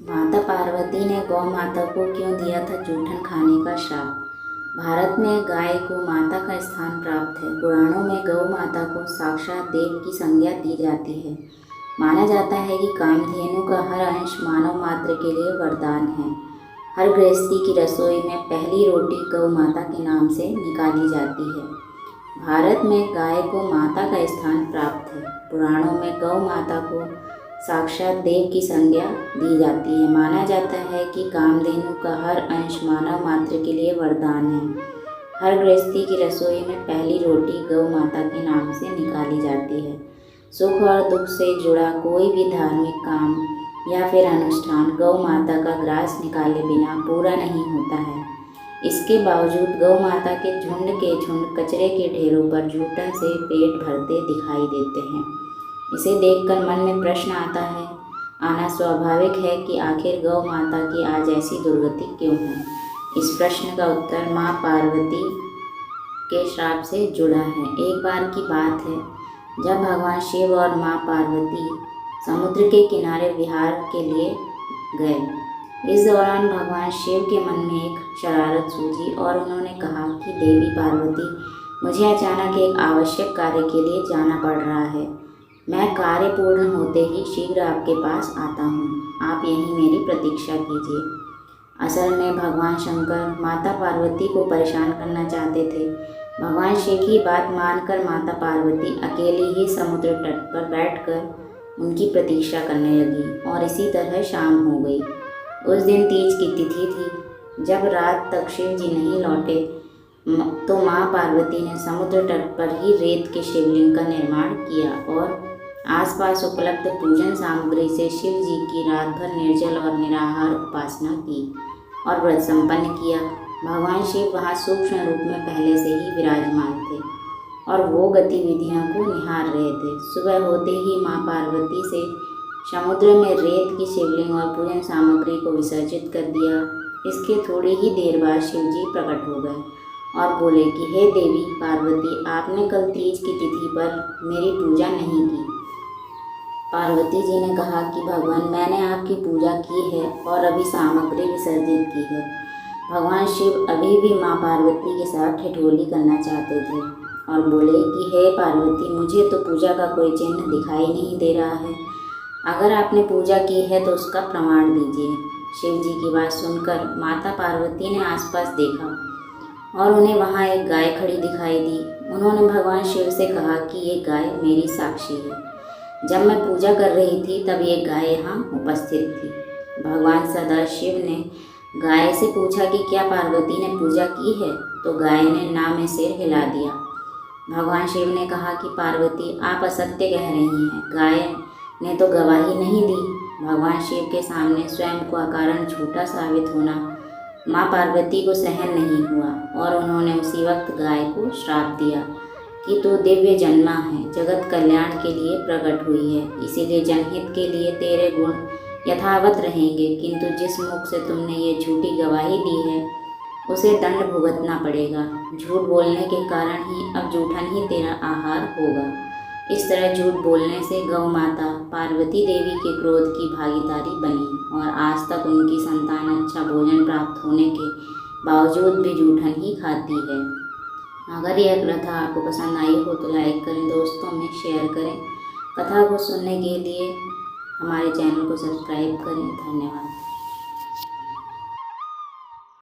माता पार्वती ने गौ माता को क्यों दिया था जूठन खाने का श्राप। भारत में गाय को माता का स्थान प्राप्त है। पुराणों में गौ माता को साक्षात देव की संज्ञा दी जाती है। माना जाता है कि कामधेनु का हर अंश मानव मात्र के लिए वरदान है। हर गृहस्थी की रसोई में पहली रोटी गौ माता के नाम से निकाली जाती है। भारत में गाय को माता का स्थान प्राप्त है। पुराणों में गौ माता को साक्षात देव की संज्ञा दी जाती है। माना जाता है कि कामधेनु का हर अंश मानव मात्र के लिए वरदान है। हर गृहस्थी की रसोई में पहली रोटी गौ माता के नाम से निकाली जाती है। सुख और दुख से जुड़ा कोई भी धार्मिक काम या फिर अनुष्ठान गौ माता का ग्रास निकाले बिना पूरा नहीं होता है। इसके बावजूद गौ माता के झुंड कचरे के ढेरों पर जूठन से पेट भरते दिखाई देते हैं। इसे देखकर मन में प्रश्न आना स्वाभाविक है कि आखिर गौ माता की आज ऐसी दुर्गति क्यों है। इस प्रश्न का उत्तर माँ पार्वती के श्राप से जुड़ा है। एक बार की बात है जब भगवान शिव और माँ पार्वती समुद्र के किनारे विहार के लिए गए। इस दौरान भगवान शिव के मन में एक शरारत सूझी और उन्होंने कहा कि देवी पार्वती, मुझे अचानक एक आवश्यक कार्य के लिए जाना पड़ रहा है। मैं कार्य पूर्ण होते ही शीघ्र आपके पास आता हूँ। आप यहीं मेरी प्रतीक्षा कीजिए। असल में भगवान शंकर माता पार्वती को परेशान करना चाहते थे। भगवान शिव की बात मानकर माता पार्वती अकेली ही समुद्र तट पर बैठकर उनकी प्रतीक्षा करने लगी और इसी तरह शाम हो गई। उस दिन तीज की तिथि थी। जब रात तक शिव जी नहीं लौटे तो माँ पार्वती ने समुद्र तट पर ही रेत के शिवलिंग का निर्माण किया और आसपास उपलब्ध पूजन सामग्री से शिव जी की रात भर निर्जल और निराहार उपासना की और व्रत संपन्न किया। भगवान शिव वहाँ सूक्ष्म रूप में पहले से ही विराजमान थे और वो गतिविधियों को निहार रहे थे। सुबह होते ही माँ पार्वती से समुद्र में रेत की शिवलिंग और पूजन सामग्री को विसर्जित कर दिया। इसके थोड़ी ही देर बाद शिव जी प्रकट हो गए और बोले कि हे देवी पार्वती, आपने कल तीज की तिथि पर मेरी पूजा नहीं की। पार्वती जी ने कहा कि भगवान, मैंने आपकी पूजा की है और अभी सामग्री विसर्जित की है। भगवान शिव अभी भी माँ पार्वती के साथ ठिठोली करना चाहते थे और बोले कि हे पार्वती, मुझे तो पूजा का कोई चिन्ह दिखाई नहीं दे रहा है। अगर आपने पूजा की है तो उसका प्रमाण दीजिए। शिव जी की बात सुनकर माता पार्वती ने आसपास देखा और उन्हें वहाँ एक गाय खड़ी दिखाई दी। उन्होंने भगवान शिव से कहा कि ये गाय मेरी साक्षी है। जब मैं पूजा कर रही थी तब ये गाय यहाँ उपस्थित थी। भगवान सदाशिव ने गाय से पूछा कि क्या पार्वती ने पूजा की है, तो गाय ने ना में सिर हिला दिया। भगवान शिव ने कहा कि पार्वती, आप असत्य कह रही हैं, गाय ने तो गवाही नहीं दी। भगवान शिव के सामने स्वयं को अकारण झूठा साबित होना माँ पार्वती को सहन नहीं हुआ और उन्होंने उसी वक्त गाय को श्राप दिया कि तू दिव्य जन्मा है, जगत कल्याण के लिए प्रकट हुई है, इसीलिए जनहित के लिए तेरे गुण यथावत रहेंगे, किंतु जिस मुख से तुमने ये झूठी गवाही दी है उसे दंड भुगतना पड़ेगा। झूठ बोलने के कारण ही अब जूठन ही तेरा आहार होगा। इस तरह झूठ बोलने से गौ माता पार्वती देवी के क्रोध की भागीदारी बनी और आज तक उनकी संतान अच्छा भोजन प्राप्त होने के बावजूद भी जूठन ही खाती है। अगर यह कथा आपको पसंद आई हो तो लाइक करें, दोस्तों में शेयर करें। कथा को सुनने के लिए हमारे चैनल को सब्सक्राइब करें। धन्यवाद।